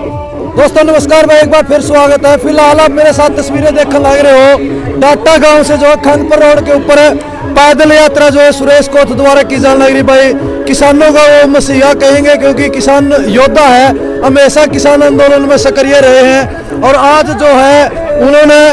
दोस्तों नमस्कार, मैं एक बार फिर स्वागत है। फिलहाल आप मेरे साथ तस्वीरें देखने लग रहे हो डाटा गांव से जो है खनपुर रोड के ऊपर पैदल यात्रा जो है सुरेश कोथ द्वारा की जाने लग रही। भाई किसानों का वो मसीहा कहेंगे क्योंकि किसान योद्धा है, हमेशा किसान आंदोलन में सक्रिय रहे हैं और आज जो है उन्होंने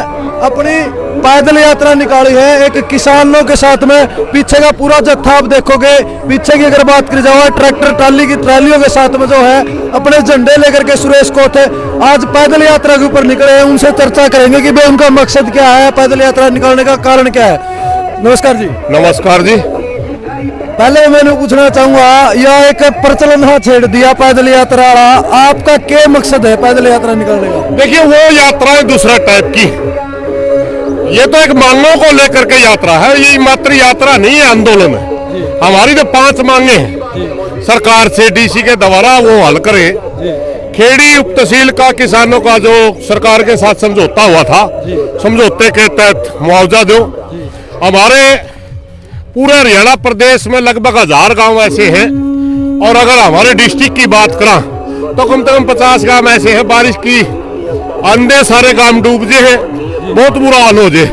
अपनी पैदल यात्रा निकाली है एक किसानों के साथ में। पीछे का पूरा जत्था आप देखोगे, पीछे की अगर बात करी जाए ट्रैक्टर ट्राली की ट्रालियों के साथ में जो है अपने झंडे लेकर के सुरेश कोथ आज पैदल यात्रा के ऊपर निकले हैं। उनसे चर्चा करेंगे कि भाई उनका मकसद क्या है, पैदल यात्रा निकालने का कारण क्या है। नमस्कार जी। नमस्कार जी। पहले मैंने पूछना चाहूंगा, यह एक प्रचलन हाँ छेड़ दिया पैदल यात्रा, आपका क्या मकसद है पैदल यात्रा निकालने का? देखिए वो यात्रा है दूसरा टाइप की, ये तो एक मांगों को लेकर के यात्रा है, ये मात्र यात्रा नहीं है, आंदोलन है। हमारी तो 5 मांगे हैं सरकार से, डीसी के द्वारा वो हल करे। खेड़ी उप तहसील का किसानों का जो सरकार के साथ समझौता हुआ था, समझौते के तहत मुआवजा दो। हमारे पूरे हरियाणा प्रदेश में लगभग 1000 गांव ऐसे हैं और अगर हमारे डिस्ट्रिक्ट की बात करें तो कम से कम 50 गांव ऐसे हैं बारिश की अंधे सारे गांव डूब जे हैं, बहुत बुरा हाल हो जाए।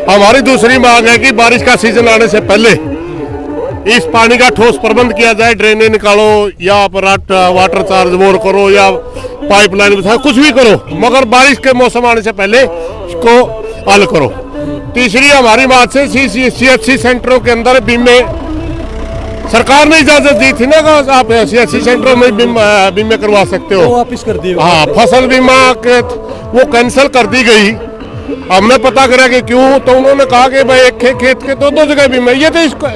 हमारी दूसरी मांग है कि बारिश का सीजन आने से पहले इस पानी का ठोस प्रबंध किया जाए, ड्रेनेज निकालो या वाटर चार्ज बोर करो या पाइपलाइन कुछ भी करो, मगर बारिश के मौसम आने से पहले इसको हल करो। तीसरी हमारी बात से CHC सेंटरों के अंदर बीमे सरकार ने इजाजत दी थी ना, आप CHC सेंटरों में बीमे करवा सकते हो, वापिस कर दी। हाँ, फसल बीमा के वो कैंसिल कर दी गई। हमने पता करा कि क्यों, तो उन्होंने कहा कि भाई एक खेत के 2 जगह बीमा, ये तो इसको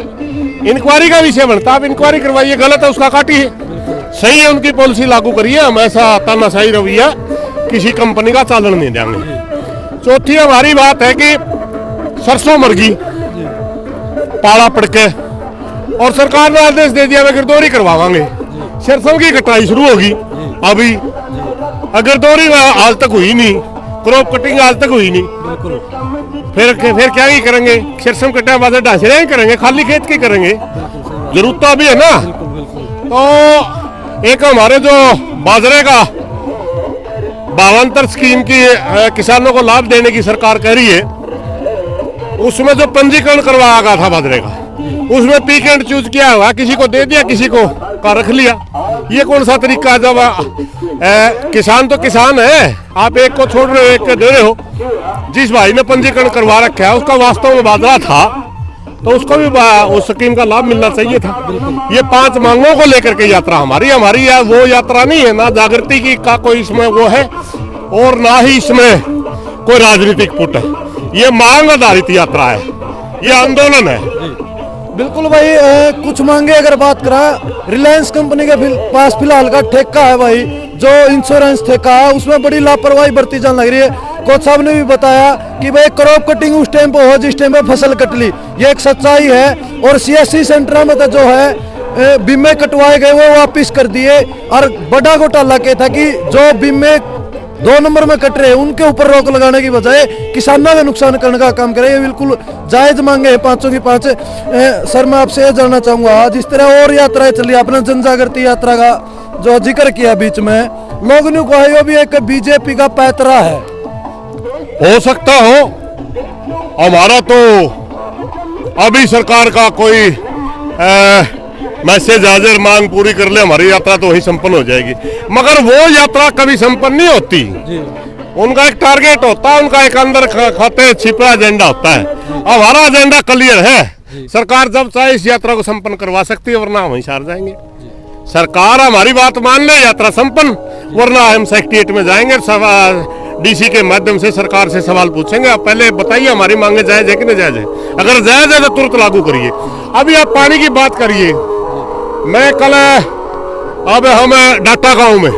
इंक्वायरी का विषय बनता, आप इंक्वायरी करवाइए, गलत है उसका काटिए, सही है उनकी पॉलिसी लागू करिए, हम ऐसा तानाशाही रवैया किसी कंपनी का चालन नहीं देंगे। चौथी हमारी बात है कि सरसों मरगी पाला पड़ के और सरकार ने आदेश दे दिया गिरदौरी करवावांगे, सरसों की कटाई शुरू होगी। अभी गिरदौरी आज तक हुई नहीं, क्रॉप कटिंग आज तक हुई नहीं, फिर क्या ही करेंगे, सरसों कटा बाद ढांचे ही करेंगे, खाली खेत के करेंगे, जरूरत तो अभी है ना। तो एक हमारे जो बाजरे का 52 स्कीम की किसानों को लाभ देने की सरकार कह रही है, उसमें जो पंजीकरण करवाया गया था बाजरे का, उसमें पिक एंड चूज किया हुआ, किसी को दे दिया किसी को का रख लिया। ये कौन सा तरीका है? जब किसान तो किसान है, आप एक को छोड़ रहे हो एक को दे रहे हो। जिस भाई ने पंजीकरण करवा रखा है उसका वास्तव में बाजरा था तो उसको भी उस स्कीम का लाभ मिलना चाहिए था। ये 5 मांगों को लेकर के यात्रा हमारी वो यात्रा नहीं है, ना जागृति की का कोई इसमें वो है और ना ही इसमें कोई राजनीतिक पुट है, ये मांग आधारित यात्रा है, ये आंदोलन है। बिल्कुल भाई, कुछ मांगे अगर बात करा, रिलायंस कंपनी के पास फिलहाल का ठेका है भाई, जो इंश्योरेंस ठेका है उसमें बड़ी लापरवाही बरती जाने लग रही है। कोच साहब ने भी बताया कि भाई क्रॉप कटिंग उस टाइम पे हो जिस टाइम पे फसल कट ली, ये एक सच्चाई है। और CHC सेंटर में तो जो है बीमे कटवाए गए वो वापिस कर दिए और बड़ा घोटाला क्या था कि जो बीमे 2 नंबर में कट रहे उनके ऊपर रोक लगाने की बजाय किसानों में नुकसान करने का काम करे, ये बिल्कुल जायज मांगे हैं 5 की 5। सर मैं आपसे ये जानना चाहूंगा, जिस तरह और यात्राएं चली, आपने जन जागृति यात्रा का जो जिक्र किया बीच में, लोग ने कहा ये भी एक BJP का पैतरा है। हो सकता हो, हमारा तो अभी सरकार का कोई मैसेज हाजिर मांग पूरी कर ले, हमारी यात्रा तो वही संपन्न हो जाएगी, मगर वो यात्रा कभी संपन्न नहीं होती। उनका एक टारगेट होता है, उनका एक अंदर खाते छिपा एजेंडा होता है। हमारा एजेंडा क्लियर है, सरकार जब चाहे इस यात्रा को संपन्न करवा सकती है, वरना हम वहीं हार जाएंगे। सरकार हमारी बात मान ले, यात्रा संपन्न, वरना हम सेक्रेटेरिएट में जाएंगे, डीसी के माध्यम से सरकार से सवाल पूछेंगे, आप पहले बताइए हमारी मांगे जायज है कि नहीं जायज है, अगर जायज है तो तुरंत लागू करिए। अभी आप पानी की बात करिए, मैं कल अब हम डाटा गांव में,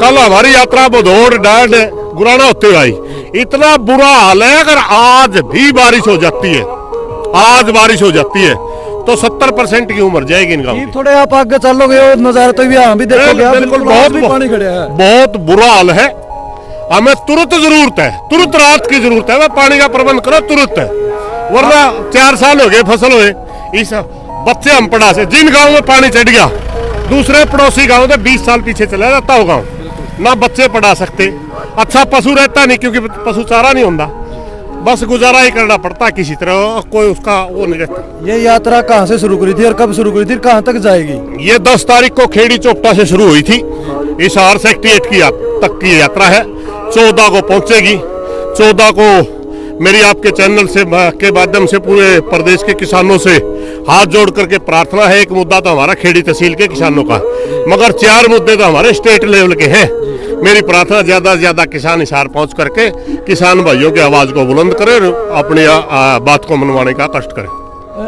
कल हमारी यात्रा भदौड़ डांड गुराना होते हुए आई, इतना बुरा हाल है। अगर आज भी बारिश हो जाती है, आज बारिश हो जाती है तो 70% की उम्र जाएगी इनका। थोड़े आप आगे चलोगे नजारा तो भी देखोगे, बिल्कुल पानी खड़ा है, बहुत बुरा हाल है। हमें तुरंत जरूरत है, तुरंत राहत की जरूरत है, पानी का प्रबंध करो तुरंत, वरना 4 साल हो गए फसल हुए, इस बच्चे हम पड़ा से जिन गाँव में पानी चढ़ गया, दूसरे पड़ोसी गाँव से 20 साल पीछे चला जाता हो गाँव, ना बच्चे पढ़ा सकते, अच्छा पशु रहता नहीं क्योंकि पशु चारा नहीं होता, बस गुजारा ही करना पड़ता है किसी तरह, कोई उसका वो नहीं रहता। ये यात्रा कहाँ से शुरू करी थी और कब शुरू करी थी, कहाँ तक जाएगी? ये 10 तारीख को खेड़ी चोपटा से शुरू हुई थी, हिसार सेक्टर 8 तक की यात्रा है, 14 को पहुंचेगी। 14 को मेरी आपके चैनल से के माध्यम से पूरे प्रदेश के किसानों से हाथ जोड़ करके प्रार्थना है, एक मुद्दा तो हमारा खेड़ी तहसील के किसानों का, मगर 4 मुद्दे तो हमारे स्टेट लेवल के हैं। मेरी प्रार्थना ज्यादा से ज्यादा किसान हिसार पहुंच करके किसान भाइयों की आवाज को बुलंद करें और अपनी बात को मनवाने का कष्ट करें।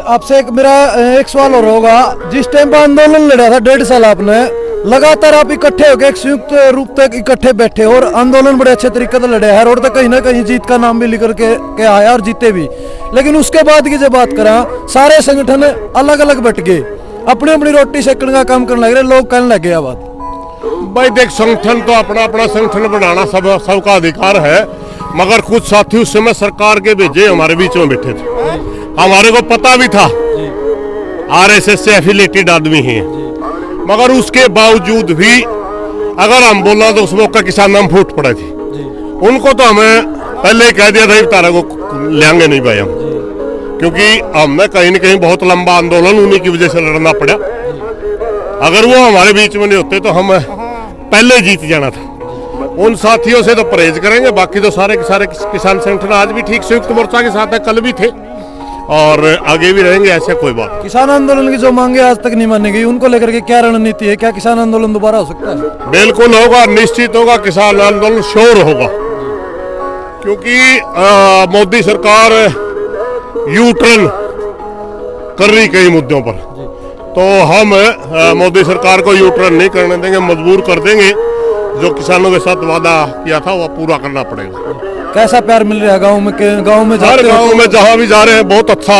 आपसे एक मेरा एक सवाल और होगा, जिस टाइम पर आंदोलन लड़ा था 1.5 साल आपने, लगातार आप इकट्ठे होकर एक संयुक्त रूप तक इकट्ठे बैठे और आंदोलन बड़े अच्छे तरीके से लड़े हैं और तक कहीं ना कहीं जीत का नाम भी लेकर के आया और जीते भी। लेकिन उसके बाद की जब बात करा, सारे संगठन अलग अलग बट गए, अपनी अपनी रोटी सेकने का काम करने लग रहे, लोग कहने लगे बात। भाई देख, संगठन तो अपना अपना संगठन बनाना सबका अधिकार है, मगर कुछ साथी उस समय सरकार के भेजे हमारे बीच में बैठे थे, हमारे को पता भी था RSS से एफिलेटेड आदमी हैं, मगर उसके बावजूद भी अगर हम बोलना तो उस मौका किसान हम फूट पड़े थे। उनको तो हमें पहले ही कह दिया था तारा को लेंगे नहीं भाई हम, क्योंकि हमने कहीं न कहीं बहुत लंबा आंदोलन उन्हीं की वजह से लड़ना पड़ा। अगर वो हमारे बीच में नहीं होते तो हम पहले जीत जाना था। उन साथियों से तो परहेज करेंगे, बाकी तो सारे के सारे किसान संगठन आज भी ठीक संयुक्त मोर्चा के साथ है, कल भी थे और आगे भी रहेंगे, ऐसे कोई बात। किसान आंदोलन की जो मांगे आज तक नहीं मानी गई, उनको लेकर के क्या रणनीति है? क्या किसान आंदोलन दोबारा हो सकता है? बिल्कुल होगा, निश्चित होगा, किसान आंदोलन श्योर होगा, क्योंकि मोदी सरकार यू टर्न कर रही कई मुद्दों पर, तो हम मोदी सरकार को यू टर्न नहीं करने देंगे, मजबूर कर देंगे। जो किसानों के साथ वादा किया था वो पूरा करना पड़ेगा। कैसा प्यार मिल रहा है गाँव में? गाँव में हर गाँव में जहाँ भी जा रहे हैं बहुत अच्छा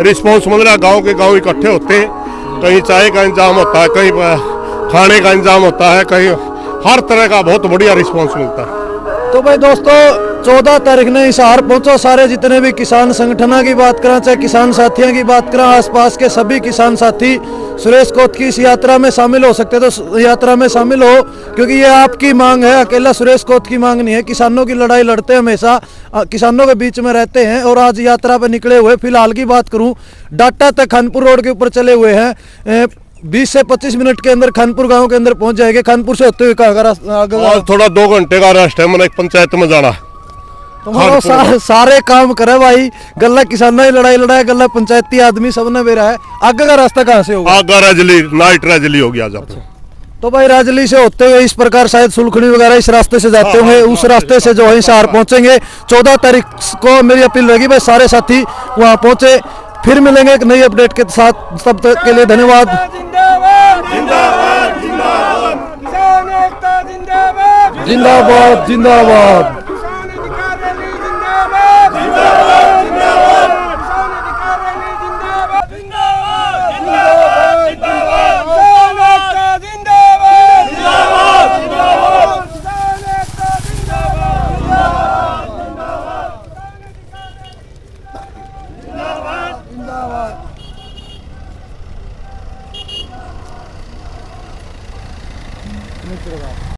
रिस्पॉन्स मिल रहा है। गाँव के गाँव इकट्ठे होते हैं, कहीं चाय का इंतजाम होता है, कहीं खाने का इंतजाम होता है, कहीं हर तरह का बहुत बढ़िया रिस्पॉन्स मिलता है। तो भाई दोस्तों, 14 तारीख ने हिसार पहुंचो, सारे जितने भी किसान संगठनों की बात करें, चाहे किसान साथियों की बात करें, आसपास के सभी किसान साथी सुरेश कोत की इस यात्रा में शामिल हो सकते, तो यात्रा में शामिल हो, क्योंकि ये आपकी मांग है, अकेला सुरेश कोत की मांग नहीं है। किसानों की लड़ाई लड़ते हमेशा, किसानों के बीच में रहते हैं और आज यात्रा पर निकले हुए। फिलहाल की बात करूं, डाटा तक खानपुर रोड के ऊपर चले हुए हैं, 20 से 25 मिनट के अंदर खानपुर गांव के अंदर पहुंच जाएंगे। खानपुर से होते हुए कहाँ थोड़ा 2 घंटे का रास्ता है, मैंने एक पंचायत में जाना। तो सारे काम करे भाई, गल्ला किसानों की लड़ाई लड़ाई, गल्ला पंचायती आदमी सबने बेरा है। आगे का रास्ता कहाँ से होगा? आगे राजली, नाइट राजली होगी आज। तो भाई राजली से होते हुए इस प्रकार शायद सुलखनी वगैरह इस रास्ते से जाते होंगे, उस रास्ते से जो है हिसार पहुंचेंगे। 14 तारीख को मेरी अपील रहेगी भाई सारे साथी वहां पहुंचे। फिर मिलेंगे एक नई अपडेट के साथ, तब तक के लिए धन्यवाद। जिंदाबाद जिंदाबाद।